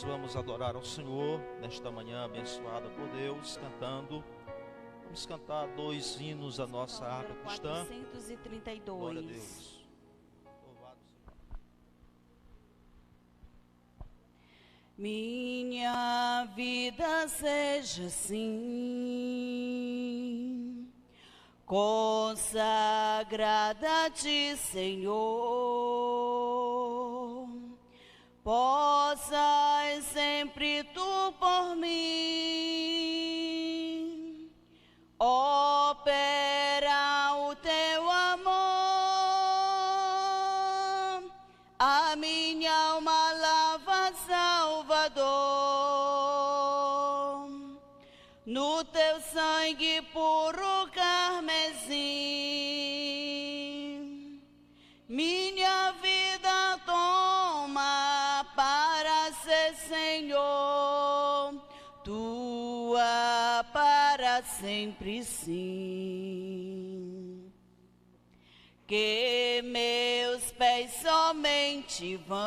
Vamos adorar ao Senhor nesta manhã abençoada por Deus, cantando. Vamos cantar 2 hinos à nossa harpa cristã. 432. Glória a Deus. Louvado seja. Minha vida seja assim, consagrada a Ti, Senhor. Possas sempre Tu por mim operar o Teu amor. A minha alma lava, Salvador, no Teu sangue puro carmesim. Minha vida toma para ser, Senhor, Tua para sempre, sim. Que meus pés somente vão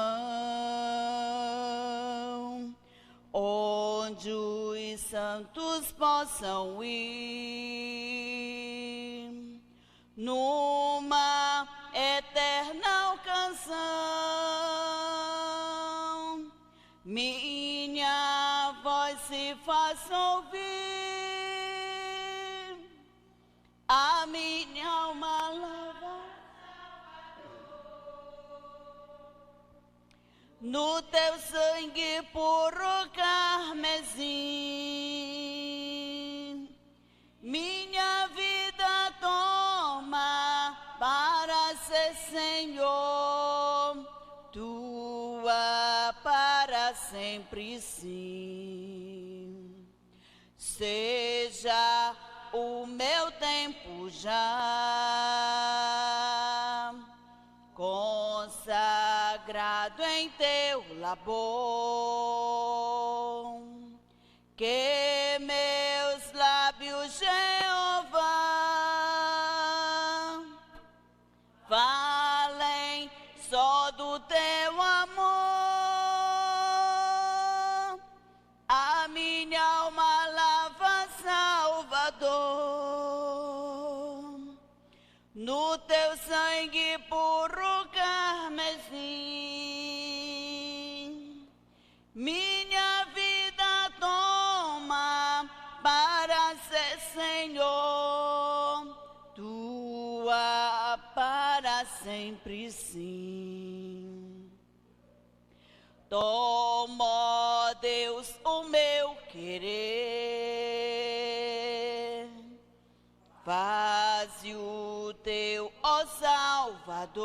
onde os santos possam ir, numa eterna canção, minha voz se faça ouvir, a minha alma lava no Teu sangue puro carmesim. Minha vida toma para ser, Senhor, Tua para sempre, sim. Seja o meu tempo já consagrado em Teu labor, que meus lábios, Jeová, falem só do Teu amor. A minha alma lava, Salvador, no Teu sangue puro carmesim. Minha vida toma para ser, Senhor, Tua para sempre, sim. Toma, ó Deus, o meu querer, faze o Teu, ó Salvador,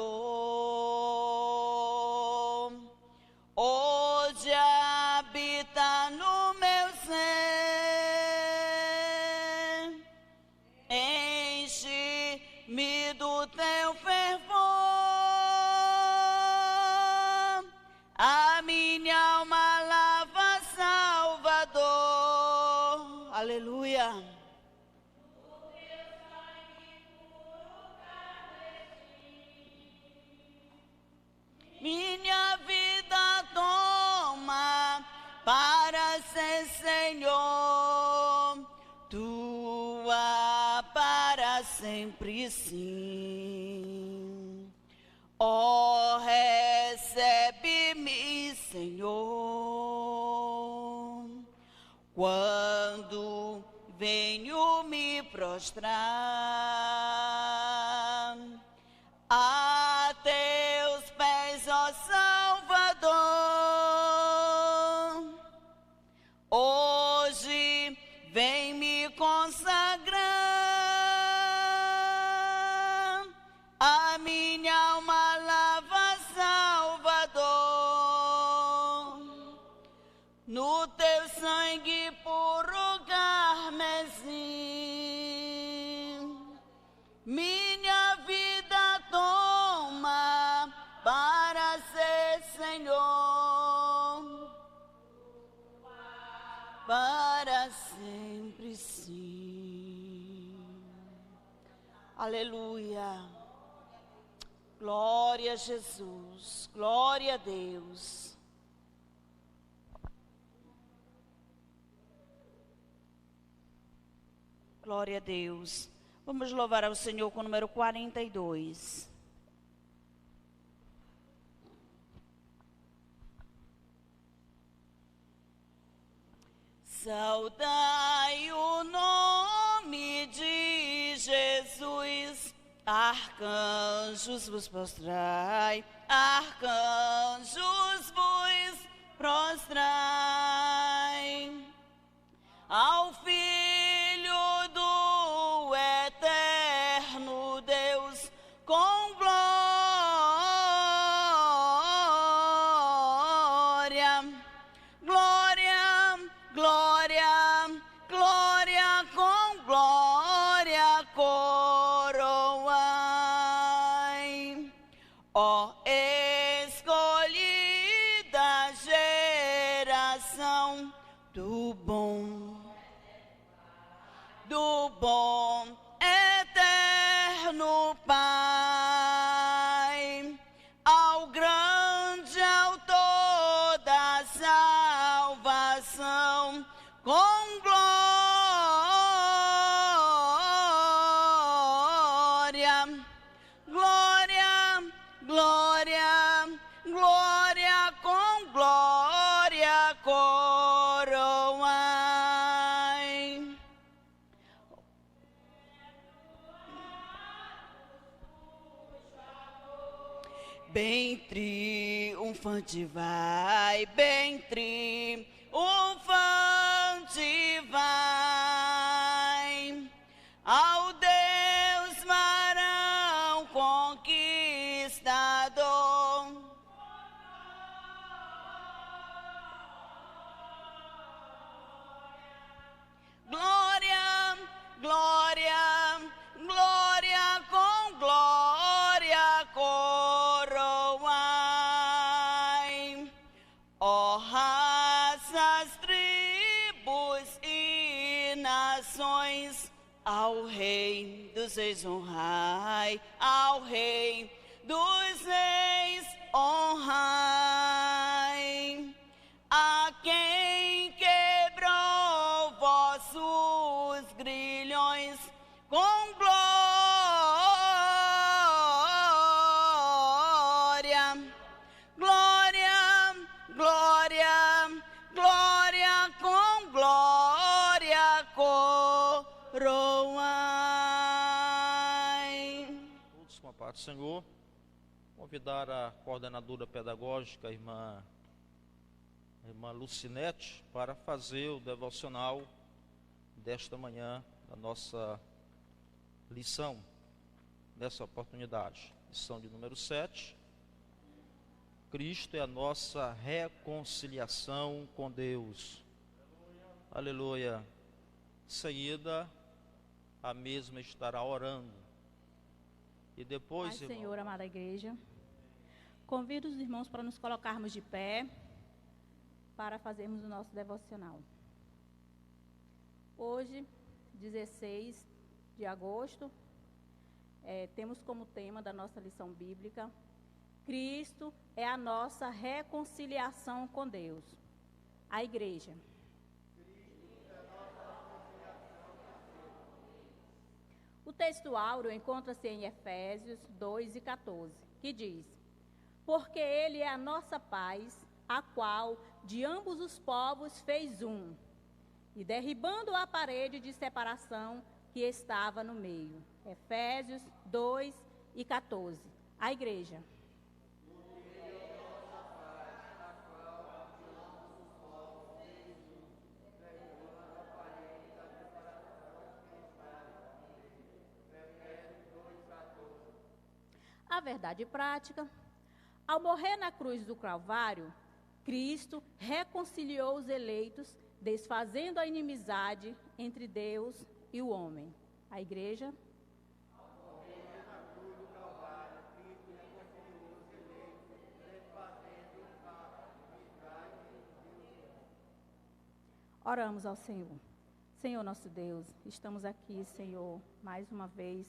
hoje habita no meu ser, enche-me do Teu fervor, a minha alma lava, Salvador, aleluia. Minha vida toma para ser, Senhor, Tua para sempre, sim. Ó, recebe-me, Senhor, quando venho me prostrar a Teus pés, ó Salvador. Hoje vem me consagrar, a minha alma lava, Salvador, no Teu sangue puro carmesim. Minha vida toma para ser, Senhor, para sempre sim. Aleluia. Glória a Jesus. Glória a Deus. Glória a Deus. Vamos louvar ao Senhor com o número 42. Saudai o nome de Jesus, arcanjos vos prostrai, arcanjos vos prostrai, ao Filho do eterno Deus, com glória, glória, glória, glória, com glória coroai, ó escolhida geração do bom eterno Pai, ao grande autor da salvação, com glória, glória, glória, glória, com glória coroai. Bem triunfante vai, bem triunfante vai, ao Deus varão conquistador. Glória, glória, glória, com glória coroai, ó raças, tribos e nações, ao Rei dos Reis honrai, ao Rei dos Reis honrai, a quem quebrou vossos grilhões, com glória, glória, glória, glória, com glória coroai. Todos com a paz do Senhor. Convidar a coordenadora pedagógica, a irmã Lucinete, para fazer o devocional desta manhã, da nossa lição, nessa oportunidade. Lição de número 7. Cristo é a nossa reconciliação com Deus. Aleluia. Em seguida, a mesma estará orando. E depois, Pai, Senhor, amada igreja, convido os irmãos para nos colocarmos de pé, para fazermos o nosso devocional. Hoje, 16 de agosto, temos como tema da nossa lição bíblica, Cristo é a nossa reconciliação com Deus. A igreja. O texto áureo encontra-se em Efésios 2:14, que diz: porque Ele é a nossa paz, a qual de ambos os povos fez um, e derribando a parede de separação que estava no meio. Efésios 2:14. A igreja. A verdade prática: ao morrer na cruz do Calvário, Cristo reconciliou os eleitos, desfazendo a inimizade entre Deus e o homem. A igreja. Oramos ao Senhor. Senhor nosso Deus, estamos aqui, Senhor, mais uma vez,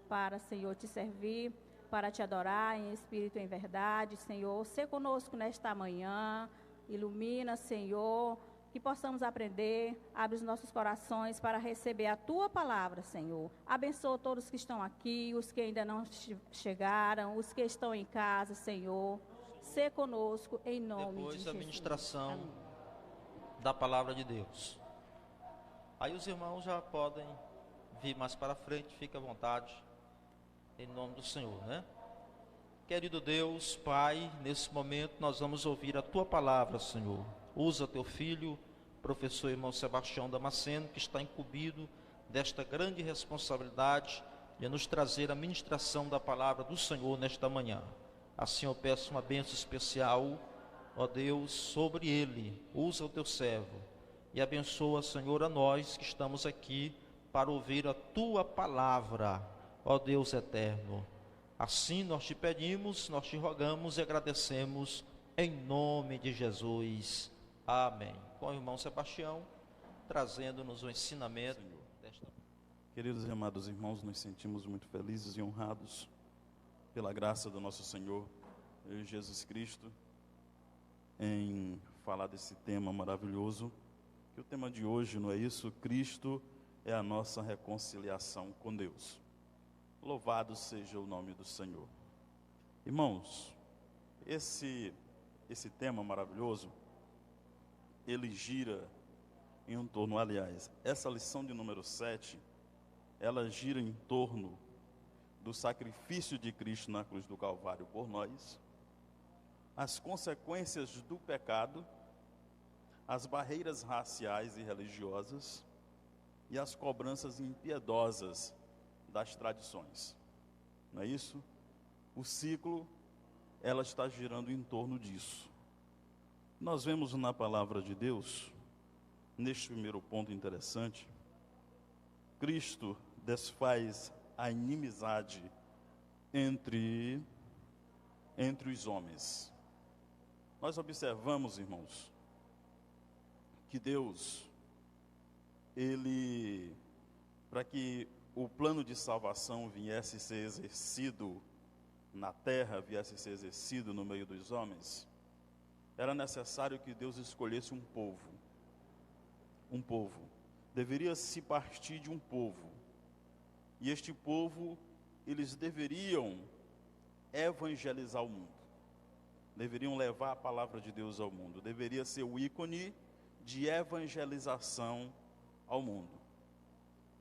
para, Senhor, te servir, para te adorar em espírito e em verdade, Senhor. Sê conosco nesta manhã, ilumina, Senhor, que possamos aprender, abre os nossos corações para receber a Tua palavra, Senhor. Abençoa todos que estão aqui, os que ainda não chegaram, os que estão em casa, Senhor. Sê conosco, em nome de Jesus. Depois a ministração Amém. da palavra de Deus. Aí os irmãos já podem vir mais para frente, fique à vontade, em nome do Senhor, né? Querido Deus, Pai, nesse momento nós vamos ouvir a Tua palavra, Senhor. Usa Teu filho, professor irmão Sebastião Damasceno, que está incumbido desta grande responsabilidade de nos trazer a ministração da palavra do Senhor nesta manhã. Assim eu peço uma bênção especial, ó Deus, sobre ele. Usa o Teu servo e abençoa, Senhor, a nós que estamos aqui para ouvir a Tua palavra, ó Deus eterno. Assim nós te pedimos, nós te rogamos e agradecemos em nome de Jesus. Amém. Com o irmão Sebastião, trazendo-nos o ensinamento desta. Queridos e amados irmãos, nos sentimos muito felizes e honrados pela graça do nosso Senhor Jesus Cristo em falar desse tema maravilhoso. Que o tema de hoje não é isso? Cristo é a nossa reconciliação com Deus. Louvado seja o nome do Senhor. Irmãos, esse tema maravilhoso, ele gira em torno, aliás, essa lição de número 7, ela gira em torno do sacrifício de Cristo na cruz do Calvário por nós, as consequências do pecado, as barreiras raciais e religiosas e as cobranças impiedosas das tradições. Não é isso? O ciclo, ela está girando em torno disso. Nós vemos na palavra de Deus, neste primeiro ponto interessante, Cristo desfaz a inimizade entre os homens. Nós observamos, irmãos, que Deus, Ele, para que o plano de salvação viesse a ser exercido na terra, viesse a ser exercido no meio dos homens, era necessário que Deus escolhesse um povo. Um povo. Deveria se partir de um povo. E este povo, eles deveriam evangelizar o mundo. Deveriam levar a palavra de Deus ao mundo. Deveria ser o ícone de evangelização ao mundo.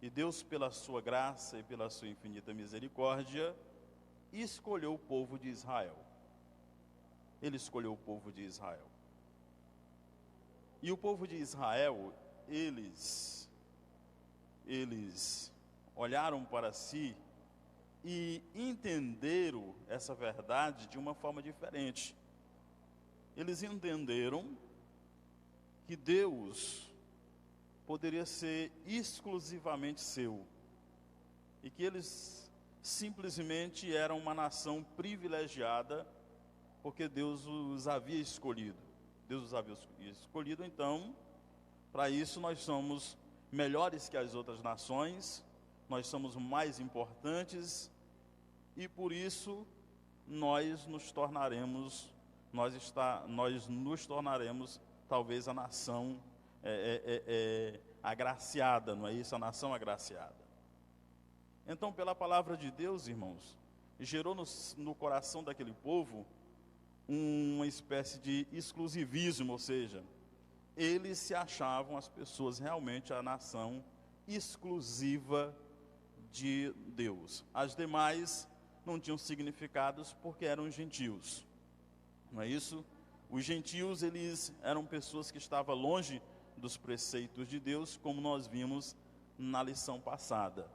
E Deus, pela sua graça e pela sua infinita misericórdia, escolheu o povo de Israel. Ele escolheu o povo de Israel. E o povo de Israel, eles olharam para si e entenderam essa verdade de uma forma diferente. Eles entenderam que Deus poderia ser exclusivamente seu, e que eles simplesmente eram uma nação privilegiada, porque Deus os havia escolhido. Deus os havia escolhido, então, para isso nós somos melhores que as outras nações, nós somos mais importantes, e por isso nós nos tornaremos talvez a nação agraciada, não é isso? A nação agraciada. Então, pela palavra de Deus, irmãos, gerou no coração daquele povo uma espécie de exclusivismo, ou seja, eles se achavam as pessoas realmente a nação exclusiva de Deus. As demais não tinham significados porque eram gentios, não é isso? Os gentios, eles eram pessoas que estavam longe dos preceitos de Deus, como nós vimos na lição passada.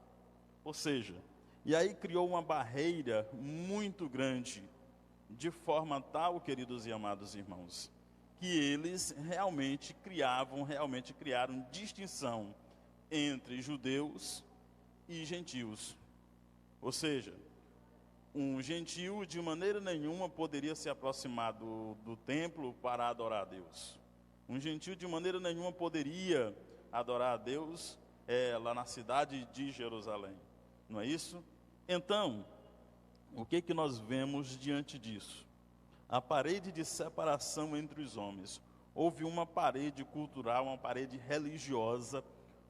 Ou seja, e aí criou uma barreira muito grande, de forma tal, queridos e amados irmãos, que eles realmente criaram distinção entre judeus e gentios. Ou seja, um gentio de maneira nenhuma poderia se aproximar do templo para adorar a Deus. Um gentio de maneira nenhuma poderia adorar a Deus lá na cidade de Jerusalém, não é isso? Então, o que que nós vemos diante disso? A parede de separação entre os homens. Houve uma parede cultural, uma parede religiosa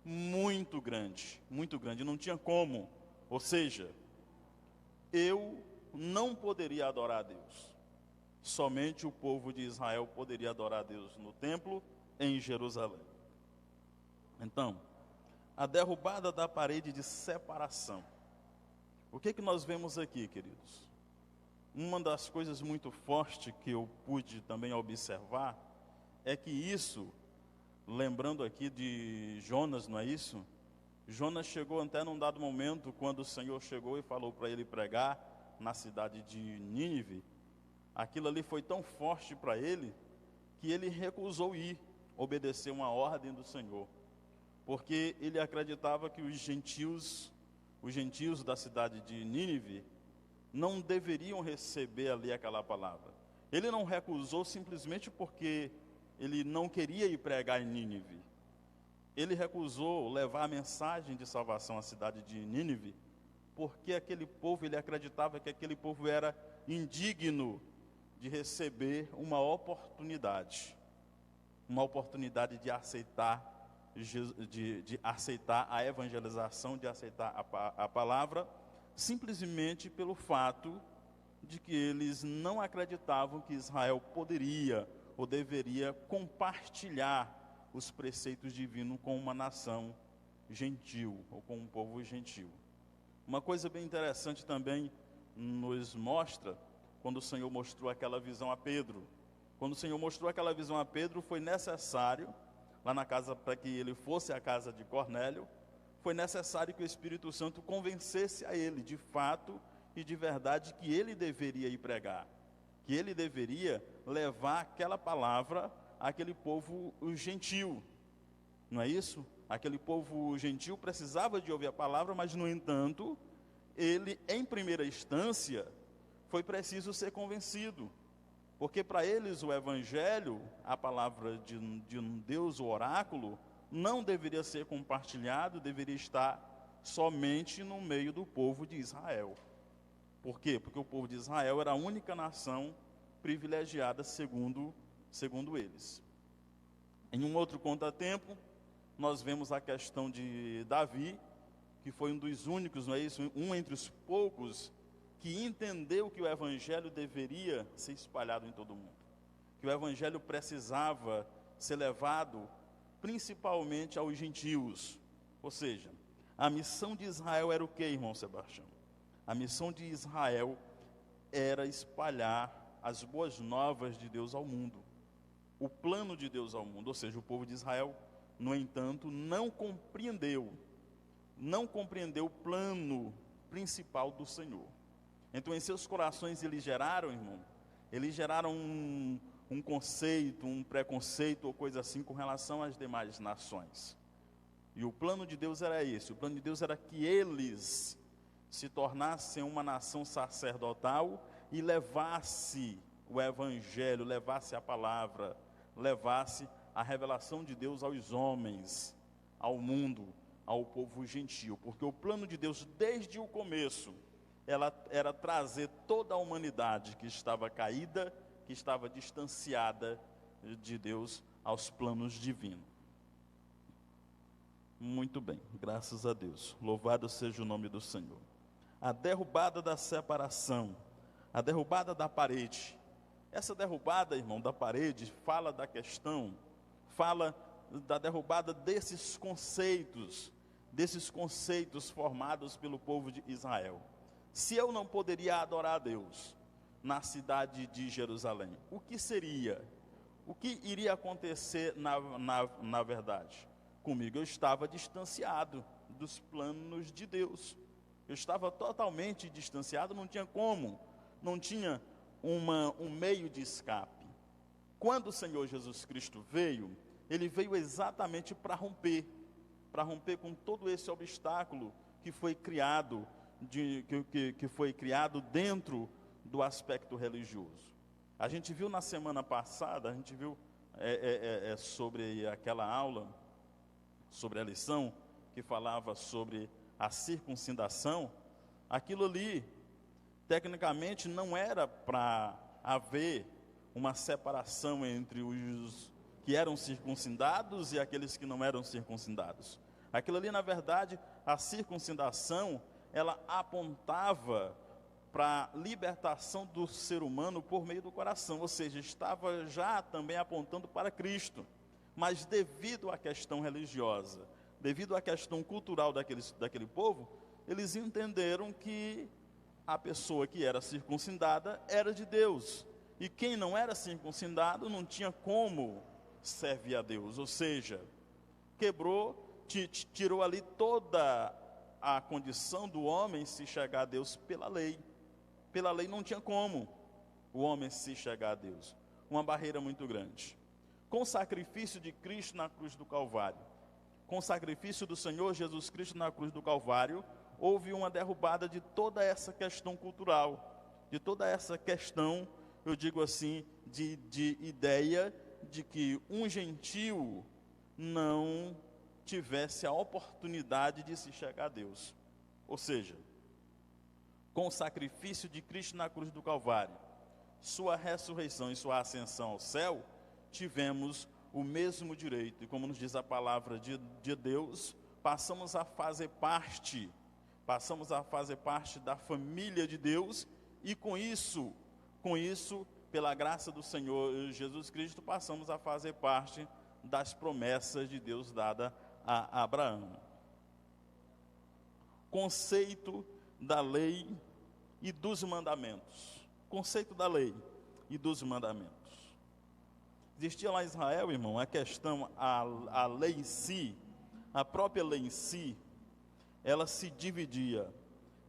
muito grande, não tinha como. Ou seja, eu não poderia adorar a Deus. Somente o povo de Israel poderia adorar a Deus no templo em Jerusalém. Então, a derrubada da parede de separação. O que que nós vemos aqui, queridos? Uma das coisas muito fortes que eu pude também observar é que isso, lembrando aqui de Jonas, não é isso? Jonas chegou até num dado momento, quando o Senhor chegou e falou para ele pregar na cidade de Nínive, aquilo ali foi tão forte para ele, que ele recusou ir obedecer uma ordem do Senhor, porque ele acreditava que os gentios da cidade de Nínive, não deveriam receber ali aquela palavra. Ele não recusou simplesmente porque ele não queria ir pregar em Nínive. Ele recusou levar a mensagem de salvação à cidade de Nínive, porque aquele povo, ele acreditava que aquele povo era indigno de receber uma oportunidade de aceitar, de aceitar a evangelização, de aceitar a palavra, simplesmente pelo fato de que eles não acreditavam que Israel poderia ou deveria compartilhar os preceitos divinos com uma nação gentil, ou com um povo gentil. Uma coisa bem interessante também nos mostra, quando o Senhor mostrou aquela visão a Pedro. Quando o Senhor mostrou aquela visão a Pedro, foi necessário, lá na casa, para que ele fosse à casa de Cornélio, foi necessário que o Espírito Santo convencesse a ele, de fato e de verdade, que ele deveria ir pregar, que ele deveria levar aquela palavra àquele povo gentil, não é isso? Aquele povo gentil precisava de ouvir a palavra, mas, no entanto, ele, em primeira instância, foi preciso ser convencido, porque para eles o Evangelho, a palavra de um Deus, o oráculo, não deveria ser compartilhado, deveria estar somente no meio do povo de Israel. Por quê? Porque o povo de Israel era a única nação privilegiada segundo eles. Em um outro contratempo, nós vemos a questão de Davi, que foi um dos únicos, não é isso? Um entre os poucos que entendeu que o Evangelho deveria ser espalhado em todo o mundo, que o Evangelho precisava ser levado principalmente aos gentios. Ou seja, a missão de Israel era o que, irmão Sebastião? A missão de Israel era espalhar as boas novas de Deus ao mundo, o plano de Deus ao mundo. Ou seja, o povo de Israel, no entanto, não compreendeu o plano principal do Senhor. Então, em seus corações eles geraram, irmão, um conceito, um preconceito ou coisa assim com relação às demais nações. E o plano de Deus era esse, o plano de Deus era que eles se tornassem uma nação sacerdotal e levasse o Evangelho, levasse a palavra, levasse a revelação de Deus aos homens, ao mundo, ao povo gentil. Porque o plano de Deus, desde o começo, era trazer toda a humanidade que estava caída, que estava distanciada de Deus, aos planos divinos. Muito bem, graças a Deus. Louvado seja o nome do Senhor. A derrubada da separação, a derrubada da parede. Essa derrubada, irmão, da parede, fala da derrubada desses conceitos formados pelo povo de Israel. Se eu não poderia adorar a Deus na cidade de Jerusalém, o que seria? O que iria acontecer na verdade? Comigo, eu estava distanciado dos planos de Deus. Eu estava totalmente distanciado, não tinha como, não tinha um meio de escape. Quando o Senhor Jesus Cristo veio, Ele veio exatamente para romper com todo esse obstáculo que foi criado, que foi criado dentro do aspecto religioso. A gente viu na semana passada, a gente viu sobre aquela aula, sobre a lição, que falava sobre a circuncidação, aquilo ali, tecnicamente, não era para haver uma separação entre os que eram circuncidados e aqueles que não eram circuncidados. Aquilo ali, na verdade, a circuncidação, ela apontava para a libertação do ser humano por meio do coração, ou seja, estava já também apontando para Cristo. Mas devido à questão religiosa, devido à questão cultural daquele povo, eles entenderam que a pessoa que era circuncidada era de Deus. E quem não era circuncidado não tinha como servir a Deus. Ou seja, tirou ali toda a condição do homem se chegar a Deus pela lei. Pela lei não tinha como o homem se chegar a Deus. Uma barreira muito grande. Com o sacrifício de Cristo na cruz do Calvário, com o sacrifício do Senhor Jesus Cristo na cruz do Calvário, houve uma derrubada de toda essa questão cultural, de toda essa questão, eu digo assim, de ideia de que um gentio não tivesse a oportunidade de se chegar a Deus. Ou seja, com o sacrifício de Cristo na cruz do Calvário, sua ressurreição e sua ascensão ao céu, tivemos o mesmo direito. E como nos diz a palavra de Deus, passamos a fazer parte da família de Deus, e com isso, pela graça do Senhor Jesus Cristo, passamos a fazer parte das promessas de Deus dada a Abraão. Conceito da lei e dos mandamentos. Conceito da lei e dos mandamentos. Existia lá em Israel, irmão, a questão, a lei em si, a própria lei em si, ela se dividia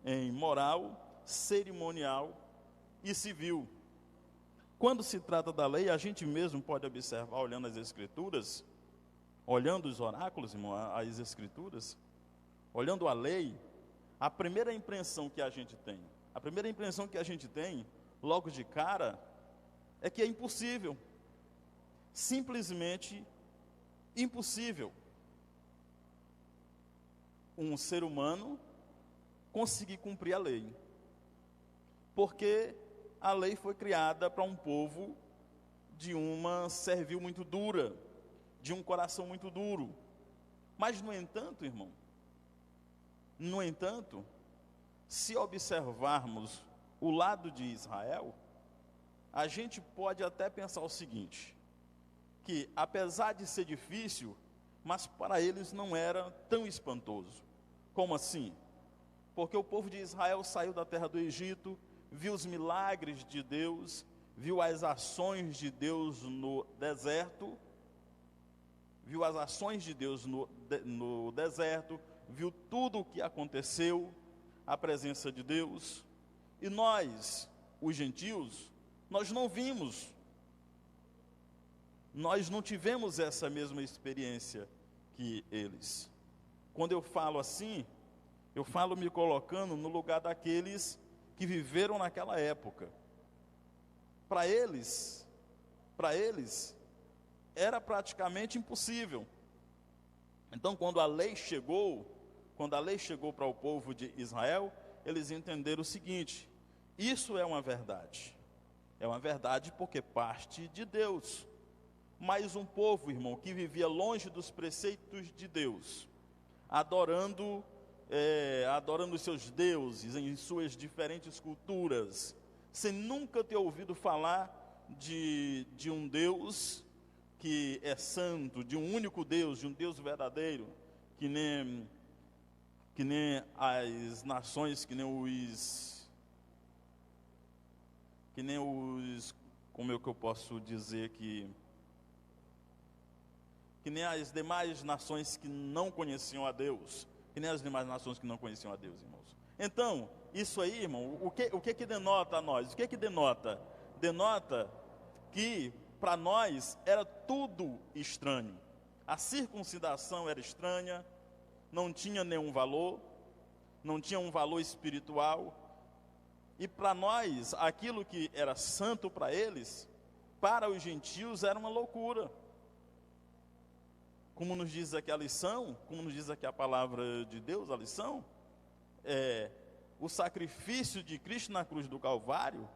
em moral, cerimonial e civil. Quando se trata da lei, a gente mesmo pode observar, olhando as Escrituras, olhando os oráculos, irmão, as Escrituras, olhando a lei, a primeira impressão que a gente tem, logo de cara, é que é impossível. Simplesmente impossível um ser humano conseguir cumprir a lei, porque a lei foi criada para um povo de uma servil muito dura, de um coração muito duro. Mas no entanto, irmão, se observarmos o lado de Israel, a gente pode até pensar o seguinte, que apesar de ser difícil, mas para eles não era tão espantoso. Como assim? Porque o povo de Israel saiu da terra do Egito, viu os milagres de Deus, viu as ações de Deus no deserto, viu tudo o que aconteceu, a presença de Deus, e nós, os gentios, nós não vimos. Nós não tivemos essa mesma experiência que eles. Quando eu falo assim, eu falo me colocando no lugar daqueles que viveram naquela época. Para eles, era praticamente impossível. Então, quando a lei chegou para o povo de Israel, eles entenderam o seguinte: isso é uma verdade. É uma verdade porque parte de Deus. Mas um povo, irmão, que vivia longe dos preceitos de Deus, adorando os seus deuses em suas diferentes culturas, sem nunca ter ouvido falar de um Deus que é santo, de um único Deus, de um Deus verdadeiro, que nem as nações, que nem os, como é que eu posso dizer que nem as demais nações que não conheciam a Deus, irmãos. Então, isso aí, irmão, o que denota a nós? O que denota? Denota que para nós era tudo estranho. A circuncidação era estranha, não tinha nenhum valor, não tinha um valor espiritual. E para nós, aquilo que era santo para eles, para os gentios era uma loucura. como nos diz aqui a lição, como nos diz aqui a palavra de Deus, a lição, o sacrifício de Cristo na cruz do Calvário,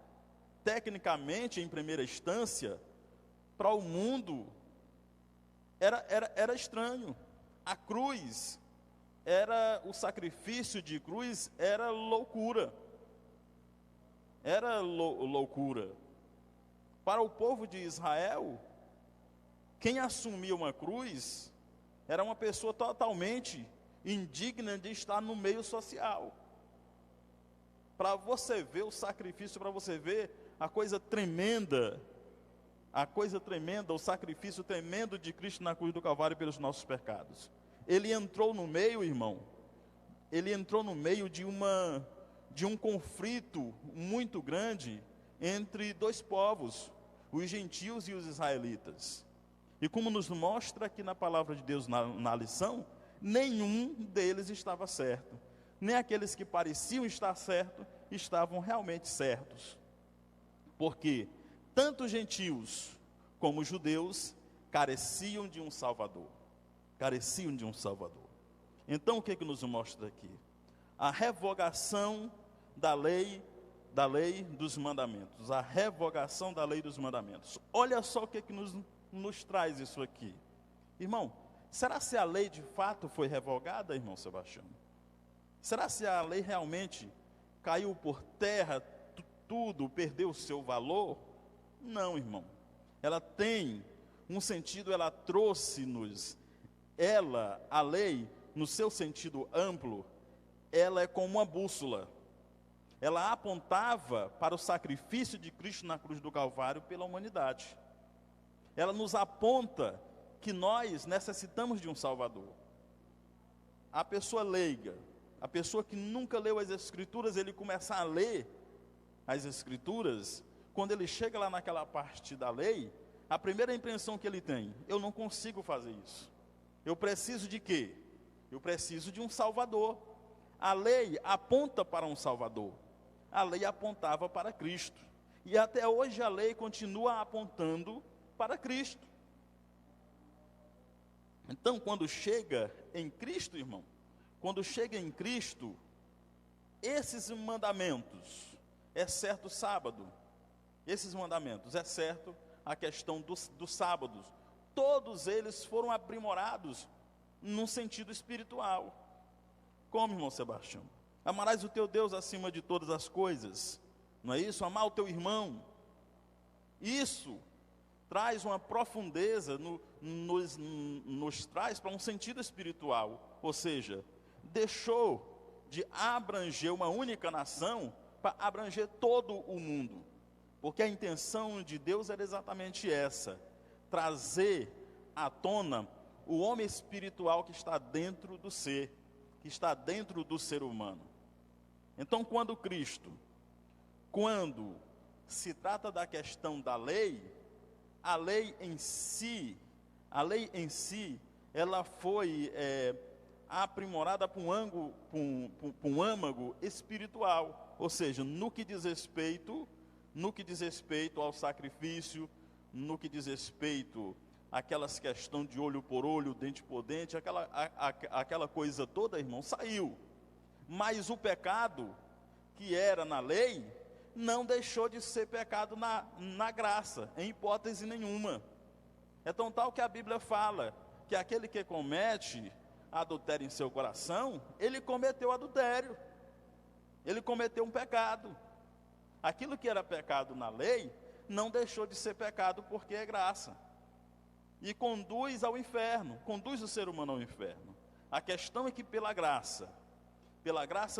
tecnicamente, em primeira instância, para o mundo, era estranho. A cruz, o sacrifício de cruz era loucura. Era loucura. Para o povo de Israel, quem assumia uma cruz era uma pessoa totalmente indigna de estar no meio social. Para você ver o sacrifício, para você ver a coisa tremenda, o sacrifício tremendo de Cristo na cruz do Calvário pelos nossos pecados. Ele entrou no meio, irmão, ele entrou no meio de um conflito muito grande entre dois povos, os gentios e os israelitas. E como nos mostra aqui na palavra de Deus na lição, nenhum deles estava certo. Nem aqueles que pareciam estar certos, estavam realmente certos. Porque tanto gentios como judeus careciam de um Salvador. Careciam de um Salvador. Então o que nos mostra aqui? A revogação da lei dos mandamentos. A revogação da lei dos mandamentos. Olha só o que nos traz isso aqui. Irmão, será se a lei de fato foi revogada, irmão Sebastião? Será se a lei realmente caiu por terra, tudo perdeu o seu valor? Não, irmão. Ela tem um sentido, ela trouxe-nos, a lei, no seu sentido amplo, ela é como uma bússola. Ela apontava para o sacrifício de Cristo na cruz do Calvário pela humanidade. Ela nos aponta que nós necessitamos de um Salvador. A pessoa leiga, a pessoa que nunca leu as Escrituras, ele começa a ler as Escrituras, quando ele chega lá naquela parte da lei, a primeira impressão que ele tem: eu não consigo fazer isso. Eu preciso de quê? Eu preciso de um Salvador. A lei aponta para um Salvador. A lei apontava para Cristo. E até hoje a lei continua apontando para Cristo. Então, quando chega em Cristo, irmão, quando chega em Cristo, esses mandamentos, exceto o sábado, esses mandamentos, exceto a questão dos sábados, todos eles foram aprimorados num sentido espiritual. Como, irmão Sebastião? Amarás o teu Deus acima de todas as coisas, não é isso? Amar o teu irmão. Isso traz uma profundeza, nos traz para um sentido espiritual. Ou seja, deixou de abranger uma única nação para abranger todo o mundo. Porque a intenção de Deus era exatamente essa: trazer à tona o homem espiritual que está dentro do ser, que está dentro do ser humano. Então, quando se trata da questão da lei, a lei em si, ela foi aprimorada para um âmago espiritual, ou seja, no que diz respeito ao sacrifício, no que diz respeito àquelas questões de olho por olho, dente por dente, aquela coisa toda, irmão, saiu. Mas o pecado que era na lei não deixou de ser pecado na graça, em hipótese nenhuma. É tão tal que a Bíblia fala que aquele que comete adultério em seu coração, ele cometeu adultério, ele cometeu um pecado. Aquilo que era pecado na lei não deixou de ser pecado porque é graça, e conduz ao inferno, conduz o ser humano ao inferno. A questão é que pela graça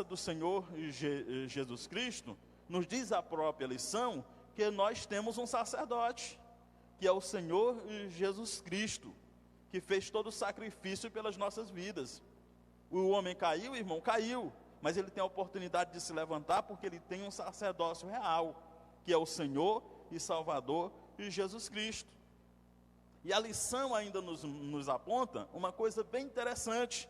do Senhor Jesus Cristo, nos diz a própria lição que nós temos um sacerdote, que é o Senhor Jesus Cristo, que fez todo o sacrifício pelas nossas vidas. O homem caiu, irmão, caiu, mas ele tem a oportunidade de se levantar porque ele tem um sacerdócio real, que é o Senhor e Salvador Jesus Cristo. E a lição ainda nos aponta uma coisa bem interessante,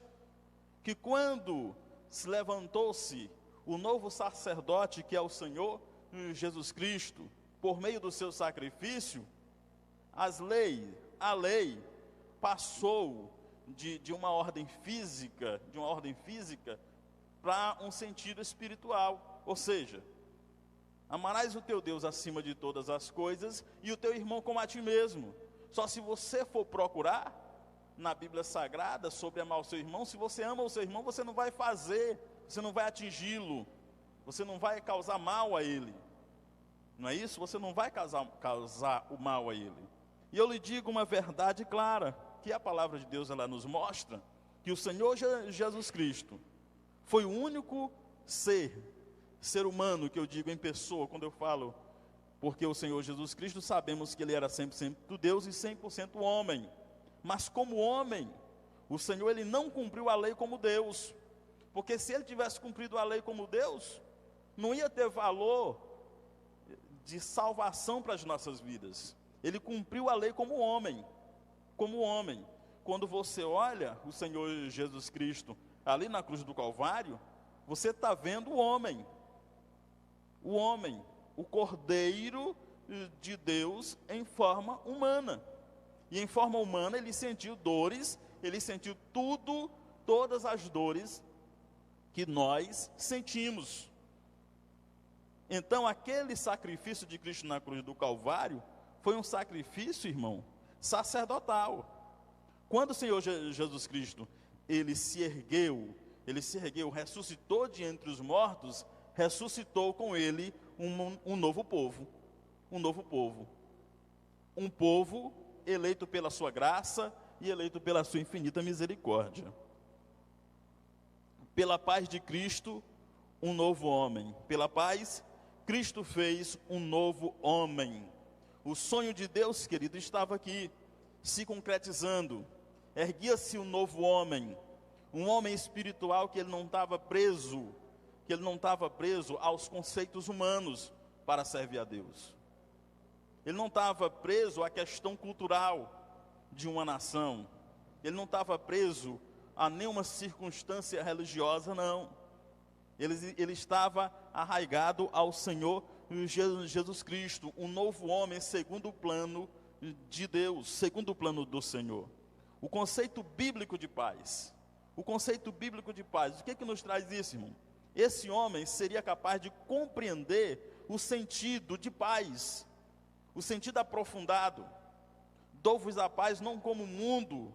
que quando se levantou-se o novo sacerdote, que é o Senhor Jesus Cristo, por meio do seu sacrifício, a lei passou de uma ordem física, para um sentido espiritual. Ou seja, amarás o teu Deus acima de todas as coisas e o teu irmão como a ti mesmo. Só se você for procurar na Bíblia Sagrada sobre amar o seu irmão, se você ama o seu irmão, você não vai fazer, você não vai atingi-lo, você não vai causar mal a ele. Não é isso? Você não vai causar o mal a ele. E eu lhe digo uma verdade clara, que a palavra de Deus ela nos mostra, que o Senhor Jesus Cristo foi o único ser humano, que eu digo em pessoa, quando eu falo, porque o Senhor Jesus Cristo, sabemos que ele era 100% Deus e 100% homem. Mas como homem, o Senhor ele não cumpriu a lei como Deus. Porque se ele tivesse cumprido a lei como Deus, não ia ter valor de salvação para as nossas vidas. Ele cumpriu a lei como homem. Como homem. Quando você olha o Senhor Jesus Cristo ali na cruz do Calvário, você está vendo o homem, o Cordeiro de Deus em forma humana. E em forma humana ele sentiu dores, ele sentiu todas as dores que nós sentimos. Então aquele sacrifício de Cristo na cruz do Calvário foi um sacrifício, irmão, sacerdotal. Quando o Senhor Jesus Cristo, ele se ergueu, ressuscitou de entre os mortos, ressuscitou com ele um novo povo, um povo eleito pela sua graça e eleito pela sua infinita misericórdia. Pela paz de Cristo, um novo homem. Pela paz, Cristo fez um novo homem. O sonho de Deus, querido, estava aqui, se concretizando. Erguia-se um novo homem, um homem espiritual que ele não estava preso, aos conceitos humanos para servir a Deus. Ele não estava preso à questão cultural de uma nação. Ele não estava preso a nenhuma circunstância religiosa, não. Ele estava arraigado ao Senhor Jesus Cristo, um novo homem segundo o plano de Deus, segundo o plano do Senhor. O conceito bíblico de paz. O que nos traz isso, irmão? Esse homem seria capaz de compreender o sentido de paz, o sentido aprofundado. Dou-vos a paz não como o mundo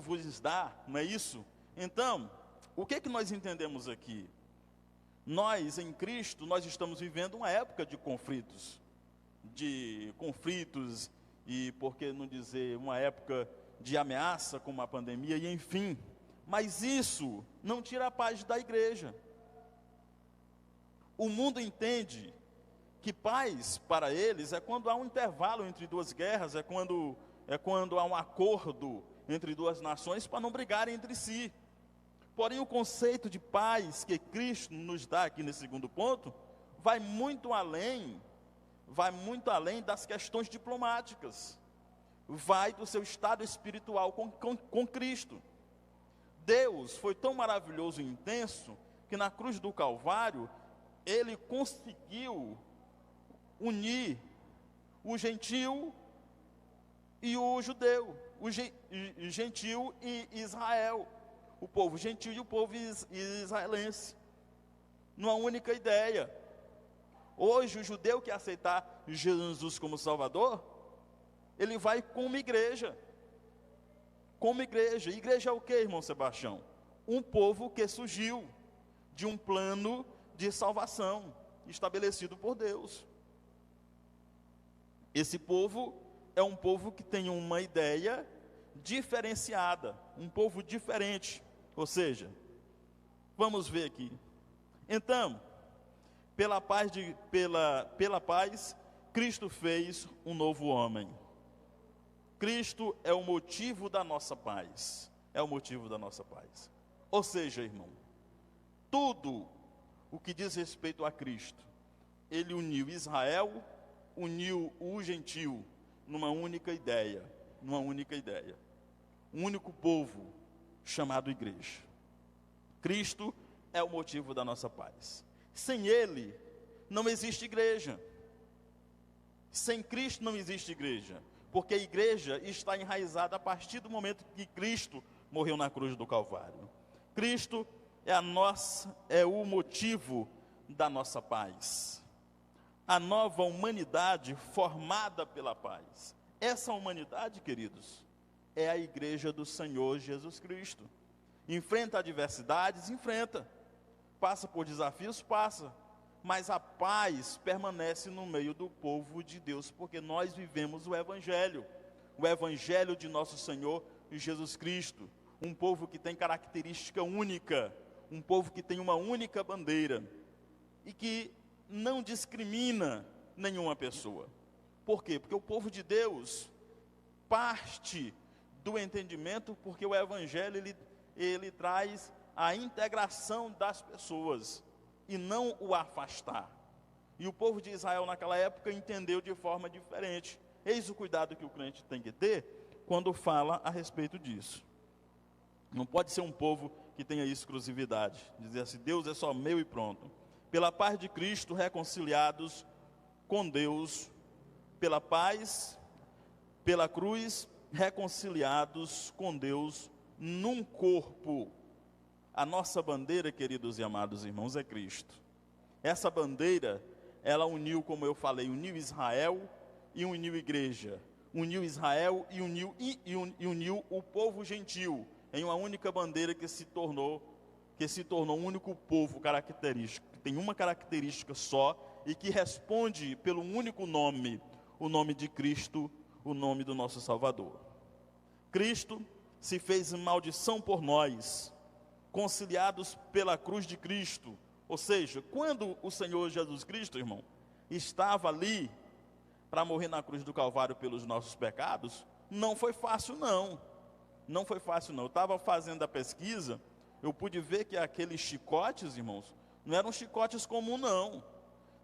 vos dá, não é isso? Então, o que nós entendemos aqui? Nós, em Cristo, nós estamos vivendo uma época de conflitos, e por que não dizer uma época de ameaça como a pandemia, e enfim. Mas isso não tira a paz da igreja. O mundo entende que paz para eles é quando há um intervalo entre duas guerras, é quando há um acordo entre duas nações para não brigarem entre si. Porém, o conceito de paz que Cristo nos dá aqui nesse segundo ponto, vai muito além das questões diplomáticas, vai do seu estado espiritual com Cristo. Deus foi tão maravilhoso e intenso, que na cruz do Calvário, ele conseguiu unir o gentil e o judeu, o gentil e Israel, o povo gentil e o povo israelense, numa única ideia. Hoje o judeu que aceitar Jesus como Salvador, ele vai como igreja. Igreja é o que, irmão Sebastião? Um povo que surgiu de um plano de salvação estabelecido por Deus. Esse povo é um povo que tem uma ideia diferenciada, um povo diferente. Ou seja, vamos ver aqui. Então, pela paz, Cristo fez um novo homem. Cristo é o motivo da nossa paz. Ou seja, irmão, tudo o que diz respeito a Cristo, ele uniu Israel, uniu o gentil numa única ideia. Um único povo chamado igreja. Cristo é o motivo da nossa paz. Sem ele, não existe igreja. Sem Cristo não existe igreja. porque a igreja está enraizada a partir do momento que Cristo morreu na cruz do Calvário. Cristo é o motivo da nossa paz. A nova humanidade formada pela paz. Essa humanidade, queridos, é a igreja do Senhor Jesus Cristo. Enfrenta adversidades? Enfrenta. Passa por desafios? Passa. Mas a paz permanece no meio do povo de Deus, porque nós vivemos o Evangelho de nosso Senhor Jesus Cristo. Um povo que tem característica única, um povo que tem uma única bandeira, e que não discrimina nenhuma pessoa. Por quê? Porque o povo de Deus parte do entendimento, porque o Evangelho ele traz a integração das pessoas e não o afastar. E o povo de Israel naquela época entendeu de forma diferente. Eis o cuidado que o crente tem que ter quando fala a respeito disso. Não pode ser um povo que tenha exclusividade, dizer assim, Deus é só meu e pronto. Pela paz de Cristo, reconciliados com Deus, pela paz, pela cruz, reconciliados com Deus num corpo. A nossa bandeira, queridos e amados irmãos, é Cristo. Essa bandeira, ela uniu, como eu falei, uniu Israel e uniu igreja. Uniu Israel e uniu o povo gentil em uma única bandeira que se tornou um único povo característico, que tem uma característica só e que responde pelo único nome, o nome de Cristo, o nome do nosso Salvador. Cristo se fez maldição por nós, conciliados pela cruz de Cristo. Ou seja, quando o Senhor Jesus Cristo, irmão, estava ali para morrer na cruz do Calvário pelos nossos pecados, não foi fácil não. Não foi fácil não. Eu estava fazendo a pesquisa, eu pude ver que aqueles chicotes, irmãos, não eram chicotes comuns não.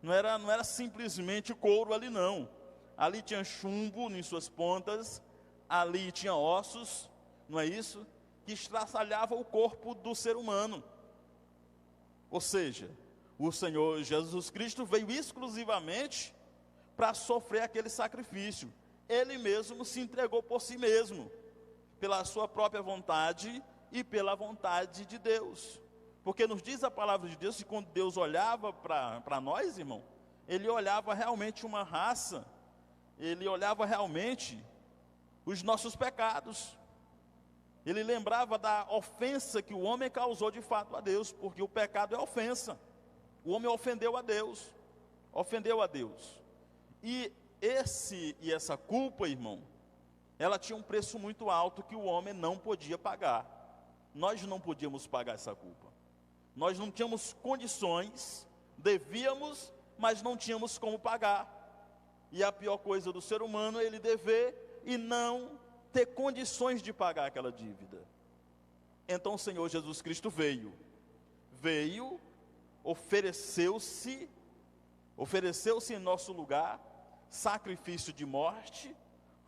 Não era simplesmente couro ali não. Ali tinha chumbo em suas pontas, ali tinha ossos, não é isso? Que estraçalhava o corpo do ser humano. Ou seja, o Senhor Jesus Cristo veio exclusivamente para sofrer aquele sacrifício. Ele mesmo se entregou por si mesmo, pela sua própria vontade e pela vontade de Deus. Porque nos diz a palavra de Deus que quando Deus olhava para nós, irmão, Ele olhava realmente uma raça, Ele olhava realmente os nossos pecados. Ele lembrava da ofensa que o homem causou de fato a Deus, porque o pecado é ofensa. O homem ofendeu a Deus, E essa culpa, irmão, ela tinha um preço muito alto que o homem não podia pagar. Nós não podíamos pagar essa culpa. Nós não tínhamos condições, devíamos, mas não tínhamos como pagar. E a pior coisa do ser humano é ele dever e não ter condições de pagar aquela dívida. Então o Senhor Jesus Cristo veio, ofereceu-se em nosso lugar, sacrifício de morte,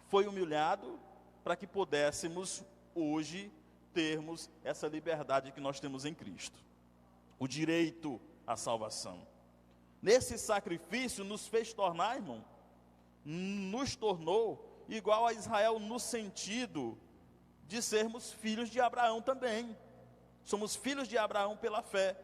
foi humilhado para que pudéssemos hoje termos essa liberdade que nós temos em Cristo, o direito à salvação. Nesse sacrifício nos fez tornar, irmão, nos tornou igual a Israel no sentido de sermos filhos de Abraão também. Somos filhos de Abraão pela fé.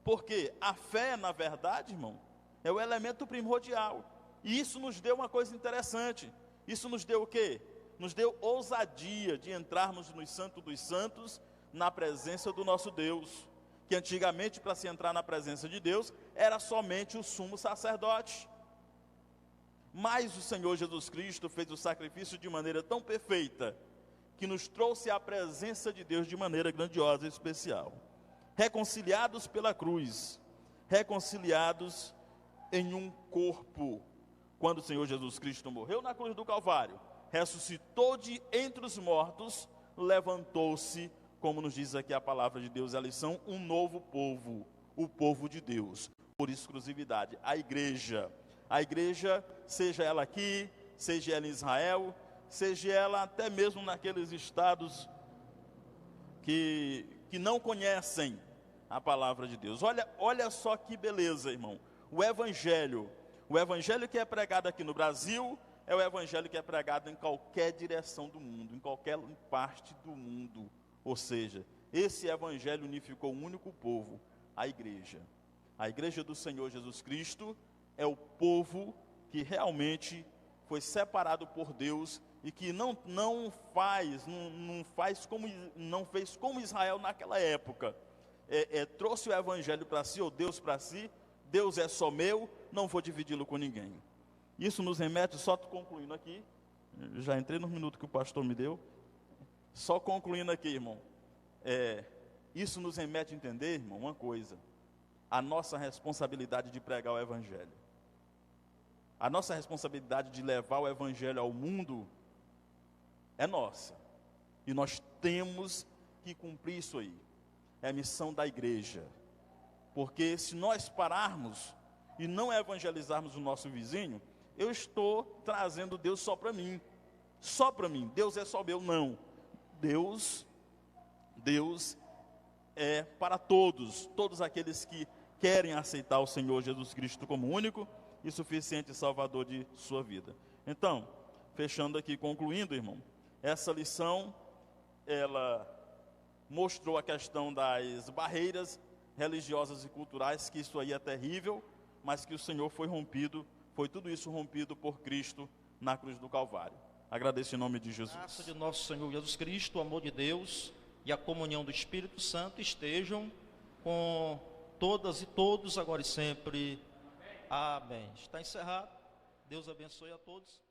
Porque a fé, na verdade, irmão, é o elemento primordial. E isso nos deu uma coisa interessante. Isso nos deu o quê? Nos deu ousadia de entrarmos no Santo dos Santos, na presença do nosso Deus. Que antigamente, para se entrar na presença de Deus, era somente o sumo sacerdote. Mas o Senhor Jesus Cristo fez o sacrifício de maneira tão perfeita, que nos trouxe à presença de Deus de maneira grandiosa e especial. Reconciliados pela cruz, reconciliados em um corpo. Quando o Senhor Jesus Cristo morreu na cruz do Calvário, ressuscitou de entre os mortos, levantou-se, como nos diz aqui a palavra de Deus, eles são um novo povo, o povo de Deus, por exclusividade, a igreja, seja ela aqui, seja ela em Israel, seja ela até mesmo naqueles estados que não conhecem a palavra de Deus. Olha só que beleza, irmão. O evangelho que é pregado aqui no Brasil é o evangelho que é pregado em qualquer direção do mundo, em qualquer parte do mundo. Ou seja, esse evangelho unificou um único povo, a igreja. A igreja do Senhor Jesus Cristo é o povo que realmente foi separado por Deus e que não fez como Israel naquela época. Trouxe o evangelho para si, ou Deus para si. Deus é só meu, não vou dividi-lo com ninguém. Isso nos remete, só concluindo aqui, já entrei no minuto que o pastor me deu, só concluindo aqui, irmão, isso nos remete a entender, irmão, uma coisa: a nossa responsabilidade de pregar o evangelho, a nossa responsabilidade de levar o evangelho ao mundo é nossa, e nós temos que cumprir isso aí. É a missão da igreja, porque se nós pararmos e não evangelizarmos o nosso vizinho, eu estou trazendo Deus só para mim, Deus é só meu. Não, Deus é para todos aqueles que querem aceitar o Senhor Jesus Cristo como único e suficiente Salvador de sua vida. Então, fechando aqui, concluindo, irmão, essa lição, ela mostrou a questão das barreiras religiosas e culturais, que isso aí é terrível, mas que o Senhor foi tudo isso rompido por Cristo na cruz do Calvário. Agradeço em nome de Jesus. A graça de nosso Senhor Jesus Cristo, o amor de Deus e a comunhão do Espírito Santo estejam com todas e todos, agora e sempre. Amém. Está encerrado. Deus abençoe a todos.